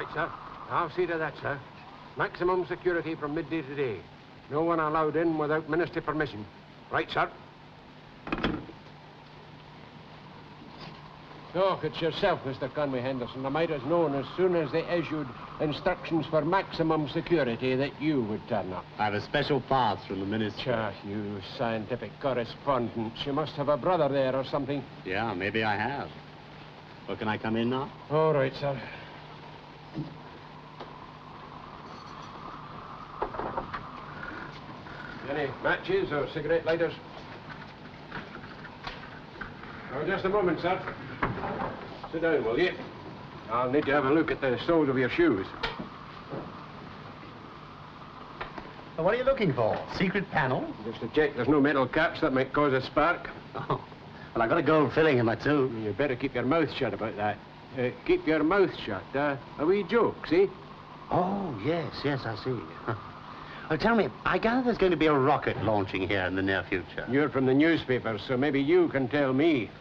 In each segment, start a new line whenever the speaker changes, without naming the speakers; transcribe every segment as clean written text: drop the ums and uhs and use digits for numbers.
Right, sir. I'll see to that, sir. Maximum security from midday today. No one allowed in without ministry permission. Right, sir. Look, it's yourself, Mr. Conway Henderson. I might have known as soon as they issued instructions for maximum security that you would turn up.
I have a special pass from the minister.
You scientific correspondent. You must have a brother there or something.
Yeah, maybe I have. Well, can I come in now?
All right, sir. Any matches or cigarette lighters? Oh, just a moment, sir. Sit down, will you? I'll need to have a look at the soles of your shoes.
Well, what are you looking for? Secret panel?
Just to check there's no metal caps that might cause a spark.
Oh, well, I've got a gold filling in my tube.
You better keep your mouth shut about that. Keep your mouth shut. A wee joke, see?
Oh, yes, I see. Oh, tell me, I gather there's going to be a rocket launching here in the near future.
You're from the newspapers, so maybe you can tell me.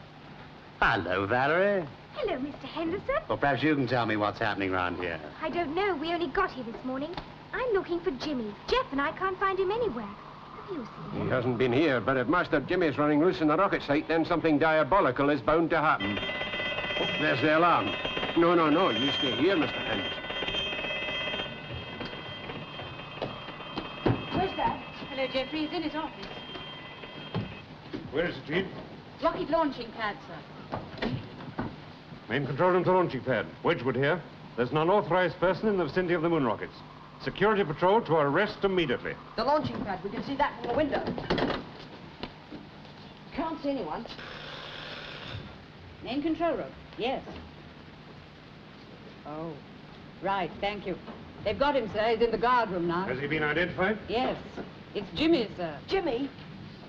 Hello, Valerie.
Hello, Mr. Henderson.
Well, perhaps you can tell me what's happening around here.
I don't know. We only got here this morning. I'm looking for Jimmy. Jeff and I can't find him anywhere. Have you seen him?
He hasn't been here, but if Master Jimmy's running loose in the rocket site, then something diabolical is bound to happen. Oh, there's the alarm. No. You stay here, Mr. Henderson.
Where's that? Hello, Jeffrey. He's in his office.
Where is it, Chief?
Rocket launching pad, sir.
Main control room to launching pad. Wedgwood here. There's an unauthorized person in the vicinity of the moon rockets. Security patrol to arrest immediately.
The launching pad. We can see that from the window. Can't see anyone. Main control room. Yes. Oh, right. Thank you. They've got him, sir. He's in the guard room now.
Has he been identified?
Yes. It's Jimmy, sir. Jimmy?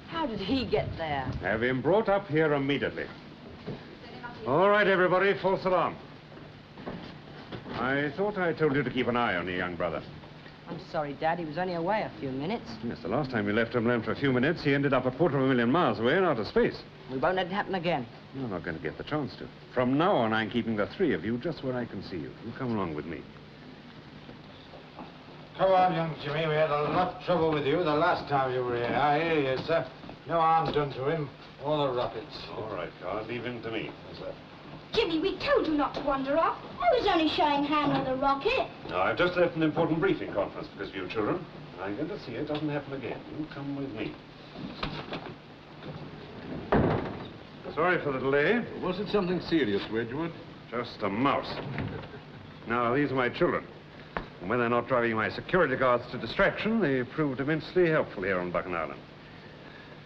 How did he get there?
Have him brought up here immediately. All right, everybody, false alarm. I thought I told you to keep an eye on your young brother.
I'm sorry, Dad. He was only away a few minutes.
Yes, the last time we left him alone for a few minutes, he ended up a 250,000 miles away in outer space.
We won't let it happen again.
You're not going to get the chance to. From now on, I'm keeping the three of you just where I can see you. You come along with me.
Come on, young Jimmy. We had a lot of trouble with you the last time you were here. I hear you, sir. No harm done to him or the rockets.
All right, Carl. Leave him to me. Yes, sir.
Jimmy, we told you not to wander off.
I was only showing hand on the rocket.
Now, I've just left an important briefing conference because of you children. I'm going to see it doesn't happen again. You come with me. Sorry for the delay.
Was it something serious, Wedgwood?
Just a mouse. Now, these are my children. And when they're not driving my security guards to distraction, they proved immensely helpful here on Buchan Island.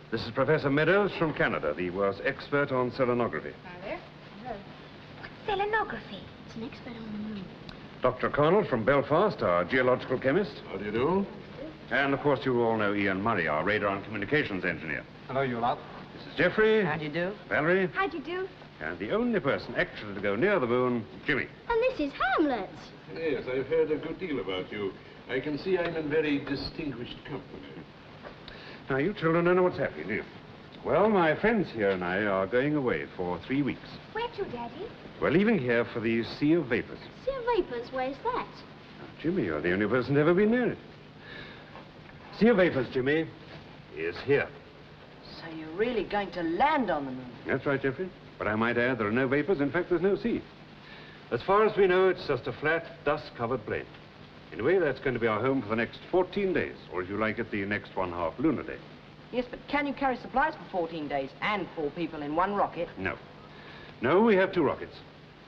This is Professor Meadows from Canada, the world's expert on selenography.
Hi there. Hello.
Selenography. It's an expert on the moon.
Dr. Connell from Belfast, our geological chemist.
How do you do?
And, of course, you all know Ian Murray, our radar and communications engineer.
Hello, you lot.
This is Jeffrey.
How do you do?
Valerie.
How do you do?
And the only person actually to go near the moon, Jimmy.
And this is Hamlet.
Yes, I've heard a good deal about you. I can see I'm in very distinguished company.
Now, you children don't know what's happening, do you? Well, my friends here and I are going away for 3 weeks.
Where to, Daddy?
We're leaving here for the Sea of Vapors.
Sea of Vapors, where's that?
Now, Jimmy, you're the only person ever been near it. Sea of Vapors, Jimmy, is here.
So you're really going to land on the moon?
That's right, Jeffrey. But I might add, there are no vapors. In fact, there's no sea. As far as we know, it's just a flat, dust-covered plain. Anyway, that's going to be our home for the next 14 days, or if you like it, the next 1/2 lunar day.
Yes, but can you carry supplies for 14 days and 4 people in one rocket?
No. No, we have 2 rockets.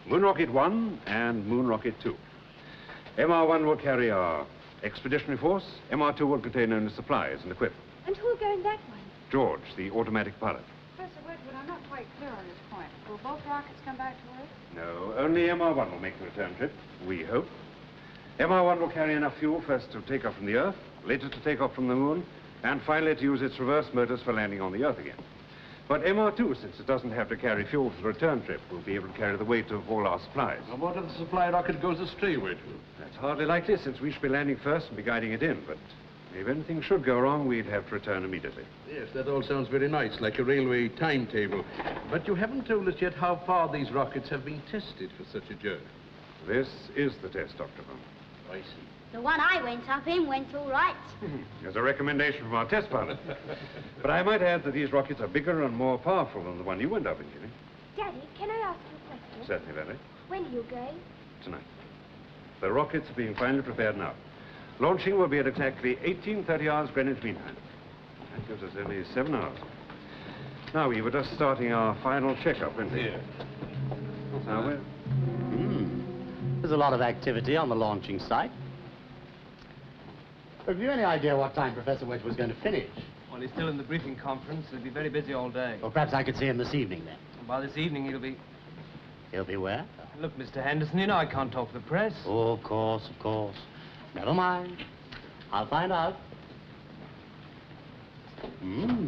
Moon Rocket 1 and Moon Rocket 2. MR1 will carry our expeditionary force. MR2 will contain only supplies and equipment.
And who'll go in that one?
George, the automatic pilot.
Professor Wedgwood, I'm not quite clear on this point. Will both rockets come back to Earth?
No, only MR1 will make the return trip, we hope. MR1 will carry enough fuel first to take off from the Earth, later to take off from the Moon, and finally to use its reverse motors for landing on the Earth again. But MR2, since it doesn't have to carry fuel for the return trip, will be able to carry the weight of all our supplies.
Now, what if the supply rocket goes astray, Wedgwood?
That's hardly likely, since we should be landing first and be guiding it in, but if anything should go wrong, we'd have to return immediately.
Yes, that all sounds very nice, like a railway timetable. But you haven't told us yet how far these rockets have been tested for such a journey.
This is the test, Dr. Bond.
I see.
The one I went up in went all right.
As a recommendation from our test pilot. But I might add that these rockets are bigger and more powerful than the one you went up in, Jimmy.
Daddy, can I ask you a question?
Certainly, Larry.
When are you going?
Tonight. The rockets are being finally prepared now. Launching will be at exactly 18:30 hours Greenwich Mean Time. That gives us only 7 hours. Now, we were just starting our final checkup, weren't we?
Here.
Now, we're...
There's a lot of activity on the launching site. Have you any idea what time Professor Wedge was going to finish?
Well, he's still in the briefing conference. He'll be very busy all day.
Or perhaps I could see him this evening, then.
And by this evening, he'll be...
He'll be where?
Look, Mr. Henderson, you know I can't talk to the press.
Oh, of course, of course. Never mind. I'll find out.
Hello,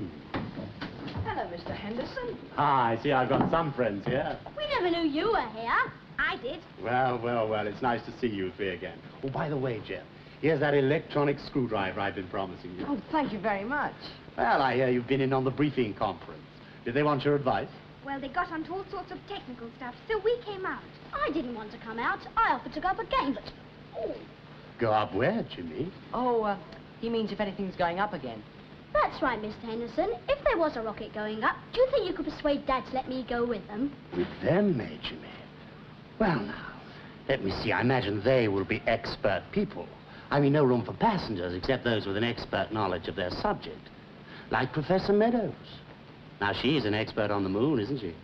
Mr. Henderson.
Ah, I see I've got some friends here.
We never knew you were here.
I did.
Well, well, well, it's nice to see you three again. Oh, by the way, Jeff, here's that electronic screwdriver I've been promising you.
Oh, thank you very much.
Well, I hear you've been in on the briefing conference. Did they want your advice?
Well, they got onto all sorts of technical stuff, so we came out.
I didn't want to come out. I offered to go up again, but... Oh,
Go up where, Jimmy?
Oh, he means if anything's going up again.
that's right, Mr. Henderson. If there was a rocket going up, do you think you could persuade Dad to let me go with them?
With them, eh, Jimmy? Well, now, let me see. I imagine they will be expert people. I mean, no room for passengers except those with an expert knowledge of their subject. Like Professor Meadows. Now, she's an expert on the moon, isn't she?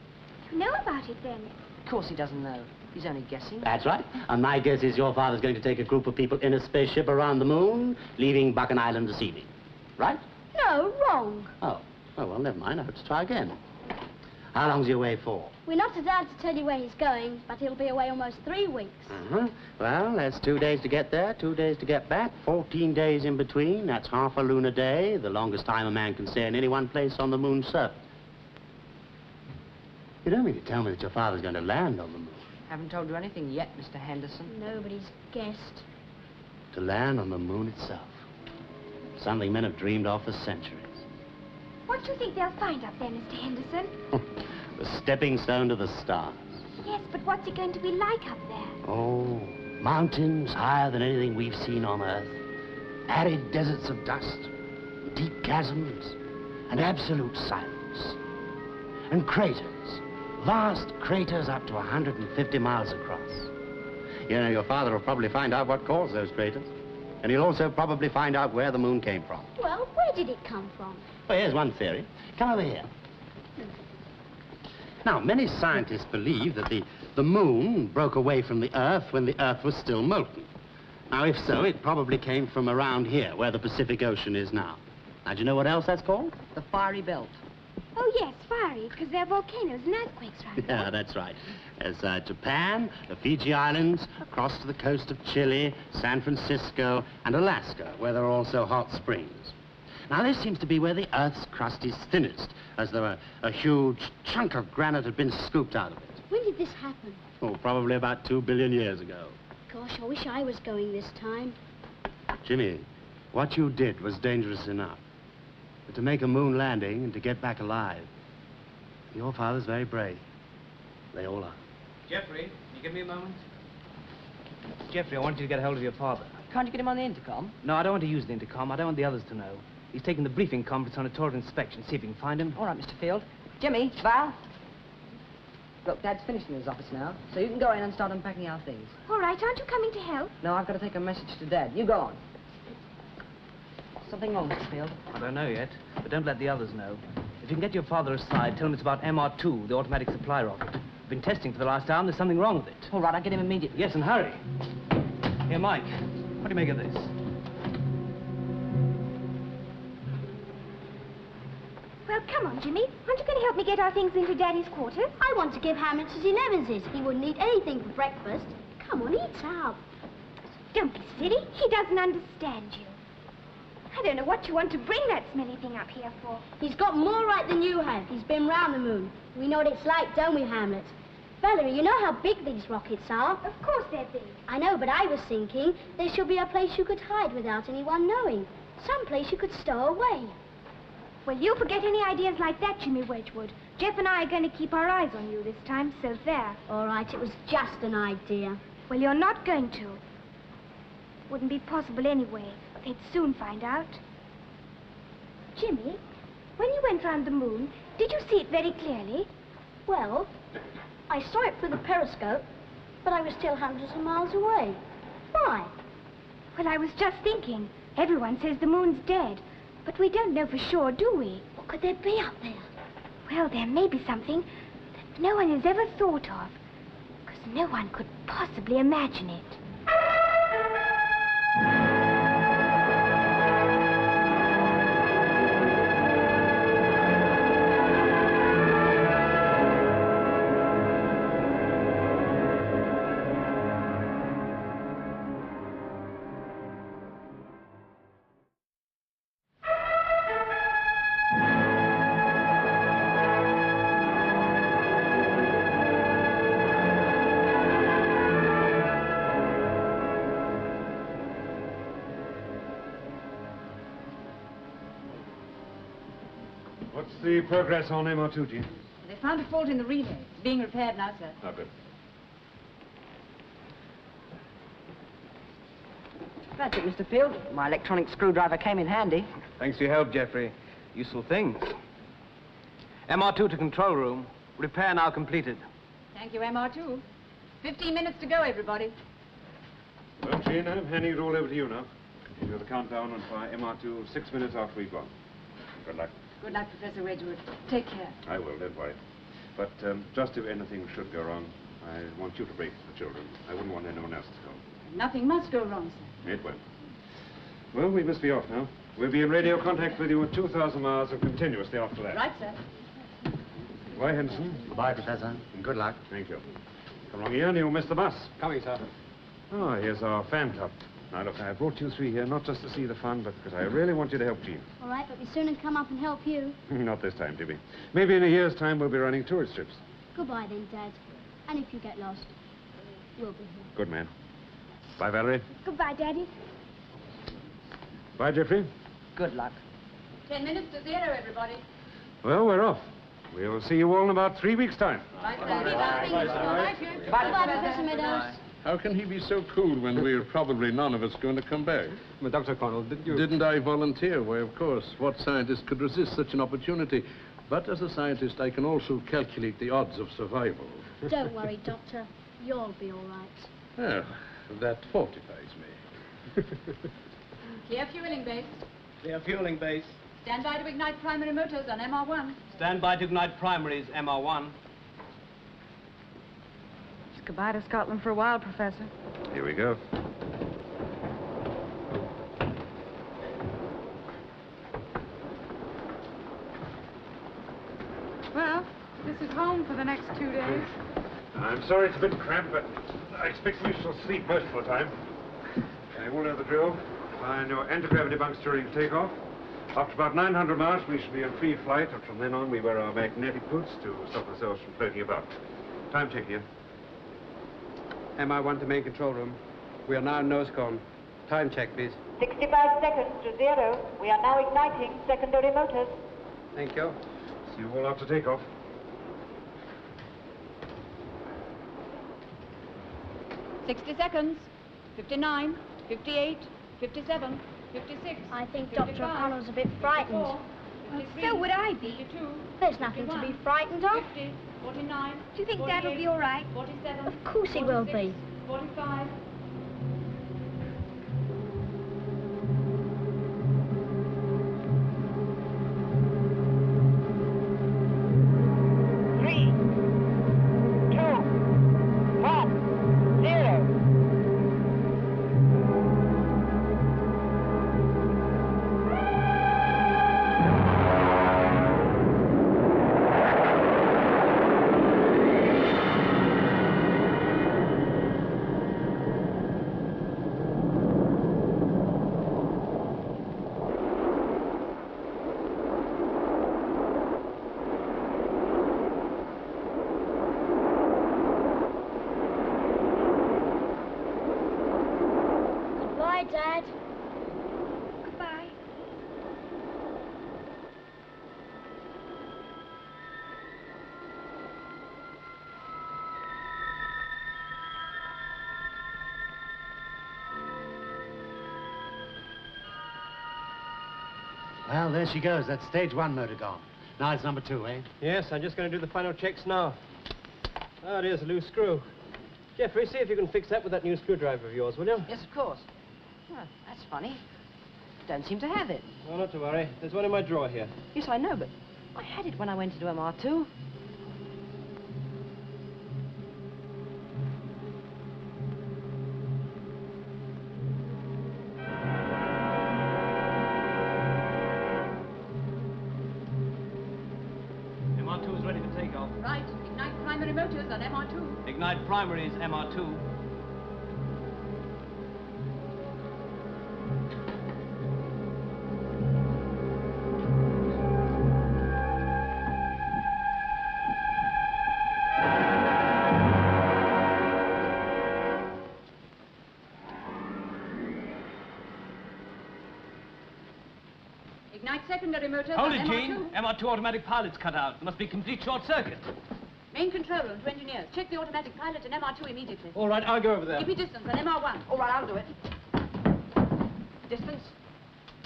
You know about it, then?
Of course he doesn't know. He's only guessing.
That's right. And my guess is your father's going to take a group of people in a spaceship around the moon, leaving Buchan Island this evening. Right?
No, wrong.
Oh, well, never mind. I'll have to try again. How long's he away for?
We're not allowed to tell you where he's going, but he'll be away almost 3 weeks.
Well, that's 2 days to get there, 2 days to get back, 14 days in between. That's half a lunar day, the longest time a man can stay in any one place on the moon's surface. You don't mean to tell me that your father's going to land on the moon?
Haven't told you anything yet, Mr. Henderson.
Nobody's guessed.
To land on the moon itself. Something men have dreamed of for centuries.
What do you think they'll find up there, Mr. Henderson?
The stepping stone to the stars.
Yes, but what's it going to be like up there?
Oh, mountains higher than anything we've seen on Earth. Arid deserts of dust, deep chasms, and absolute silence. And craters, vast craters up to 150 miles across. You know, your father will probably find out what caused those craters. And he'll also probably find out where the moon came from.
Well, where did it come from?
Well, here's one theory. Come over here. Now, many scientists believe that the moon broke away from the Earth when the Earth was still molten. Now, if so, it probably came from around here, where the Pacific Ocean is now. Now, do you know what else that's called?
The fiery belt.
Oh, yes, fiery, because there are volcanoes and earthquakes right there.
Yeah, that's right. There's Japan, the Fiji Islands, across to the coast of Chile, San Francisco, and Alaska, where there are also hot springs. Now, this seems to be where the Earth's crust is thinnest, as though a huge chunk of granite had been scooped out of it.
When did this happen?
Oh, probably about 2 billion years ago.
Gosh, I wish I was going this time.
Jimmy, what you did was dangerous enough. But to make a moon landing and to get back alive, your father's very brave. They all are.
Jeffrey, can you give me a moment? Jeffrey, I want you to get hold of your father.
Can't you get him on the intercom?
No, I don't want to use the intercom. I don't want the others to know. He's taking the briefing conference on a tour of inspection. See if you can find him.
All right, Mr. Field. Jimmy, Val. Look, Dad's finished in his office now, so you can go in and start unpacking our things.
All right, aren't you coming to help?
No, I've got to take a message to Dad. You go on. Something wrong, Mr. Field?
I don't know yet, but don't let the others know. If you can get your father aside, tell him it's about MR2, the automatic supply rocket. We've been testing for the last hour and there's something wrong with it.
All right, I'll get him immediately.
Yes, and hurry. Here, Mike, what do you make of this?
Well, come on, Jimmy. Aren't you going to help me get our things into Daddy's quarters?
I want to give Hamlet his 11s. He wouldn't eat anything for breakfast. Come on, eat up.
Don't be silly. He doesn't understand you. I don't know what you want to bring that smelly thing up here for.
He's got more right than you have. He's been round the moon. We know what it's like, don't we, Hamlet? Valerie, you know how big these rockets are?
Of course they're big.
I know, but I was thinking there should be a place you could hide without anyone knowing. Some place you could stow away.
Well, you forget any ideas like that, Jimmy Wedgwood. Jeff and I are going to keep our eyes on you this time, so there.
All right, it was just an idea.
Well, you're not going to. Wouldn't be possible anyway. They'd soon find out. Jimmy, when you went round the moon, did you see it very clearly?
Well, I saw it through the periscope, but I was still hundreds of miles away. Why?
Well, I was just thinking. Everyone says the moon's dead, but we don't know for sure, do we?
What could there be up there?
Well, there may be something that no one has ever thought of, because no one could possibly imagine it.
What's the progress on MR2, Jean?
They found a fault in the relay. It's being repaired now, sir.
Oh, good.
That's it, Mr. Field. My electronic screwdriver came in handy.
Thanks for your help, Jeffrey. Useful things. MR2 to control room. Repair now completed.
Thank you, MR2. 15 minutes to go, everybody.
Well, Jean, I'm handing it all over to you now. Continue the countdown and fire MR2 6 minutes after we've gone. Good luck.
Good luck, Professor Wedgwood. Take care.
I will, don't worry. But just if anything should go wrong, I want you to break the children. I wouldn't want anyone else to go.
Nothing must go wrong, sir.
It won't. Well, we must be off now. We'll be in radio contact with you at 2,000 miles and continuously after that.
Right, sir.
Goodbye, Henderson.
Goodbye, Professor. And good luck.
Thank you. Come along here and you'll miss the bus.
Coming, sir.
Oh, here's our fan club. Now, look, I brought you three here not just to see the fun, but because I really want you to help Jean.
All right, but we soon come up and help you.
Not this time, Tibby. Maybe in a year's time we'll be running tourist trips.
Goodbye then, Dad. And if you get lost, we'll be here.
Good man. Bye, Valerie.
Goodbye, Daddy.
Bye, Jeffrey.
Good luck. 10 minutes to 0, everybody.
Well, we're off. We'll see you all in about 3 weeks' time.
Bye, sir.
Goodbye, Professor Meadows.
How can he be so cool when we're probably none of us going to come back?
But Dr. Connell, did you...
Didn't I volunteer? Why, of course. What scientist could resist such an opportunity? But as a scientist, I can also calculate the odds of survival.
Don't worry, Doctor. You'll be all right.
Well, that fortifies me.
Clear fueling base.
Clear fueling base.
Stand by to ignite primary motors on MR1.
Stand by to ignite primaries, MR1.
It's goodbye to Scotland for a while, Professor.
Here we go.
Well, this is home for the next 2 days.
I'm sorry it's a bit cramped, but I expect we shall sleep most of the time. You all know the drill. Lie in your anti-gravity bunks during takeoff. After about 900 miles, we shall be in free flight, and from then on, we wear our magnetic boots to stop ourselves from floating about. Time check here.
MI1 to main control room. We are now nose cone. Time check, please.
65 seconds to 0. We are now igniting secondary motors.
Thank you.
See you all after takeoff.
$60 seconds. 59, 58, 57, 56.
I think Dr. O'Connell's a bit frightened.
So would I be.
52,
There's nothing to be frightened of.
50, 49.
Do you think Dad'll be all right?
47.
Of course he will be.
45.
Well, there she goes. That's stage 1 motor gone. Now it's number 2, eh?
Yes, I'm just going to do the final checks now. Ah, there's a loose screw. Jeffrey, see if you can fix that with that new screwdriver of yours, will you?
Yes, of course. Well, that's funny. Don't seem to have it.
Oh, not to worry. There's one in my drawer here.
Yes, I know, but I had it when I went into MR2.
MR2 is ready for takeoff.
Right. Ignite primary motors on MR2.
Ignite primary is MR2.
Ignite secondary motors
Hold
on
it, Gene.
MR2.
MR2 automatic pilot's cut out. There must be complete short circuit.
Main control room to engineers. Check the automatic pilot and MR2 immediately.
All right, I'll go over there.
Keep me distance on MR1.
All right, I'll do it. Distance?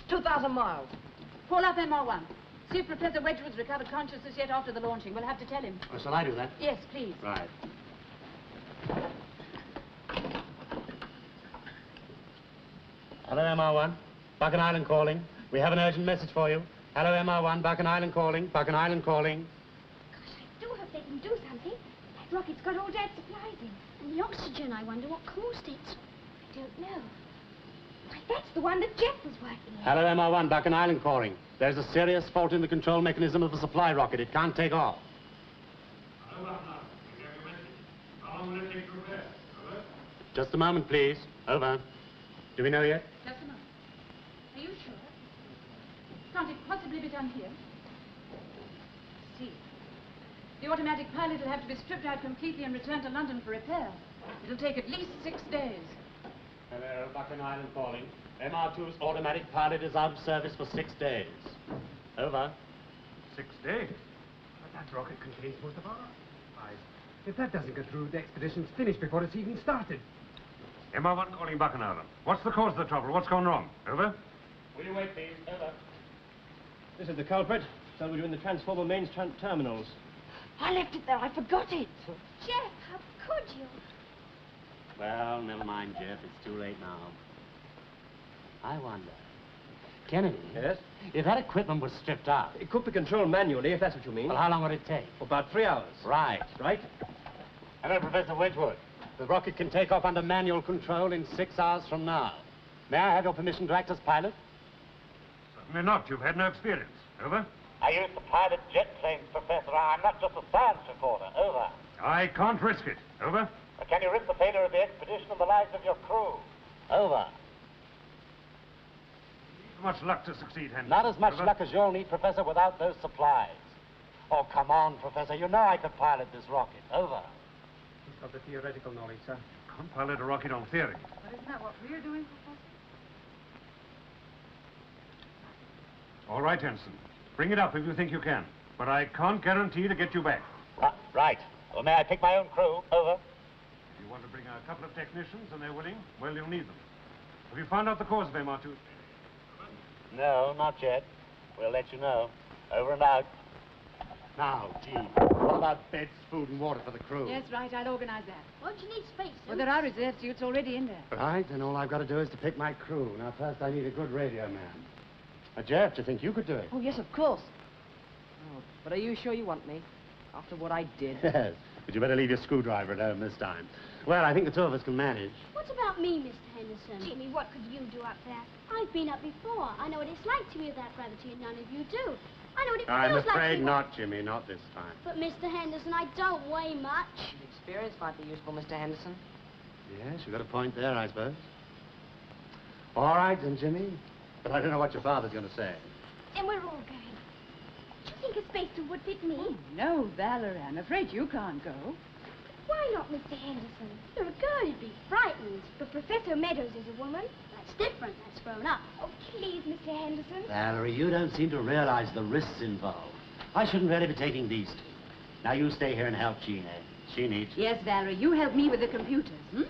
2,000 miles.
Call up MR1. See if Professor Wedgwood's recovered consciousness yet after the launching. We'll have to tell him.
Oh, shall I do that?
Yes, please.
Right. Hello, MR1. Buchan Island calling. We have an urgent message for you. Hello, MR1. Buchan Island calling. Buchan Island calling.
Gosh, I do hope they can do something. That rocket's got all Dad's supplies in.
And the oxygen, I wonder what caused it.
I don't know. Why, that's the one that Jeff was working on.
Hello, MR1. Buchan Island calling. There's a serious fault in the control mechanism of the supply rocket. It can't take off. Just a moment, please. Over. Do we know yet?
Just a moment. Are you sure? Can't it possibly be done here? See. The automatic pilot will have to be stripped out completely and returned to London for repair. It'll take at least 6 days.
Hello, Buchan Island calling. MR2's automatic pilot is out of service for 6 days. Over.
6 days? But that rocket contains most of our supplies. If that doesn't go through, the expedition's finished before it's even started.
MR1 calling Buchan Island. What's the cause of the trouble? What's gone wrong? Over.
Will you wait, please? Over.
This is the culprit. Somewhere between the transformer mains terminals.
I left it there. I forgot it.
Jeff, how could you?
Well, never mind, Jeff. It's too late now. I wonder. Kennedy?
Yes?
If that equipment was stripped out...
It could be controlled manually, if that's what you mean.
Well, how long would it take?
About 3 hours.
Right.
Right?
Hello, Professor Wedgwood. The rocket can take off under manual control in 6 hours from now. May I have your permission to act as pilot?
Certainly not. You've had no experience. Over.
I used to pilot jet planes, Professor. I'm not just a science reporter. Over.
I can't risk it. Over.
Can you risk the failure of the expedition and the lives of your crew? Over.
Much luck to succeed, Henry.
Not as much
Over.
luck as you'll need, Professor, without those supplies. Oh, come on, Professor. You know I could pilot this rocket. Over.
He's got the theoretical knowledge, sir.
Can't pilot a rocket on theory.
But isn't that what we're doing, Professor?
All right, Henson. Bring it up if you think you can. But I can't guarantee to get you back.
Right. Well, may I pick my own crew? Over.
If you want to bring a couple of technicians and they're willing, well, you'll need them. Have you found out the cause of MR2?
No, not yet. We'll let you know. Over and out.
Now, Gene, what about beds, food, and water for the crew?
Yes, right. I'll organize that.
Won't you need space?
Well, there are reserve suits already in there.
Right, then all I've got to do is to pick my crew. Now, first I need a good radio man. Jeff, do you think you could do it?
Oh, yes, of course. Oh, but are you sure you want me? After what I did?
Yes, but you better leave your screwdriver at home this time. Well, I think the two of us can manage.
What about me, Mr. Henderson?
Jimmy, what could you do up there?
I've been up before. I know what it's like to be without gravity, and none of you do. I know what it
I'm
feels like.
afraid not, Jimmy, not this time.
But, Mr. Henderson, I don't weigh much.
Experience might be useful, Mr. Henderson.
Yes, you've got a point there, I suppose. All right, then, Jimmy. But I don't know what your father's going to say.
And we're all going. Do you think a spacesuit would fit me?
Oh, no, Valerie. I'm afraid you can't go.
Why not, Mr. Henderson? You're a girl, you'd be frightened. But Professor Meadows is a woman.
That's different. That's grown up.
Oh, please, Mr. Henderson.
Valerie, you don't seem to realize the risks involved. I shouldn't really be taking these two. Now, you stay here and help Gina. She needs you.
Yes, Valerie. You help me with the computers, hmm?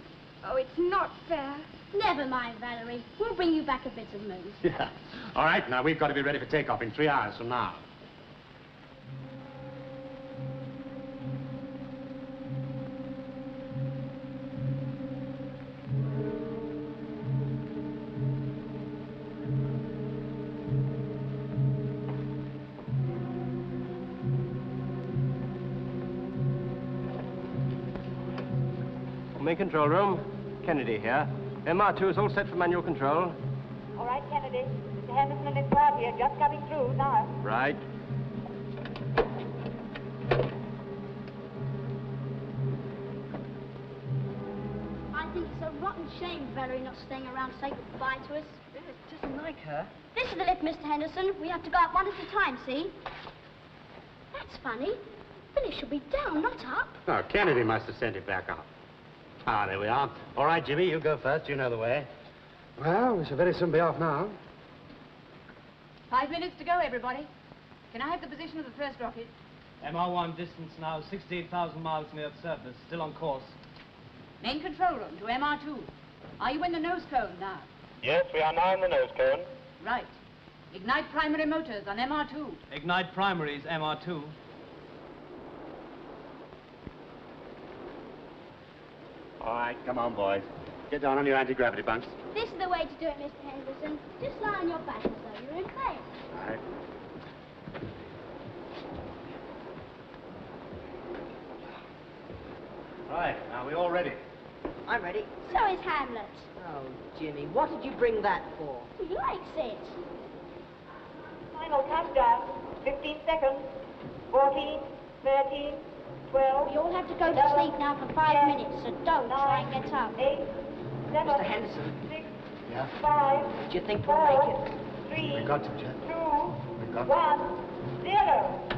Oh, it's not fair.
Never mind, Valerie. We'll bring you back a bit of moon.
Yeah. All right, now we've got to be ready for takeoff in 3 hours from now.
Main control room. Kennedy here. MR2 is all set for manual control.
All right, Kennedy. Mr. Henderson and his party are just coming through now.
Right.
I think it's a rotten shame Valerie not staying around to say goodbye to us.
It's just like her.
This is the lift, Mr. Henderson. We have to go up one at a time, see? That's funny. Billy should be down, not up.
Oh, Kennedy must have sent it back up. Ah, there we are. All right, Jimmy, you go first. You know the way.
Well, we shall very soon be off now.
5 minutes to go, everybody. Can I have the position of the first rocket?
MR1 distance now 68,000 miles from the Earth's surface. Still on course.
Main control room to MR2. Are you in the nose cone now?
Yes, we are now in the nose cone.
Right. Ignite primary motors on MR2.
Ignite primaries, MR2.
All right, come on, boys. Get down on your anti-gravity bunks.
This is the way to do it, Mr. Henderson. Just lie on your back as though you're in bed.
All right. Right, now we're all ready.
I'm ready.
So is Hamlet.
Oh, Jimmy, what did you bring that for?
He likes it.
Final countdown. 15 seconds. 14, 13, 12.
We all have to go to sleep now for 5 minutes, so don't try and get up.
8, 7,
Mr. Henderson.
6,
Yeah?
5,
Do you think we'll make it?
3,
We got to, Jeff.
2,
We got
1, 0.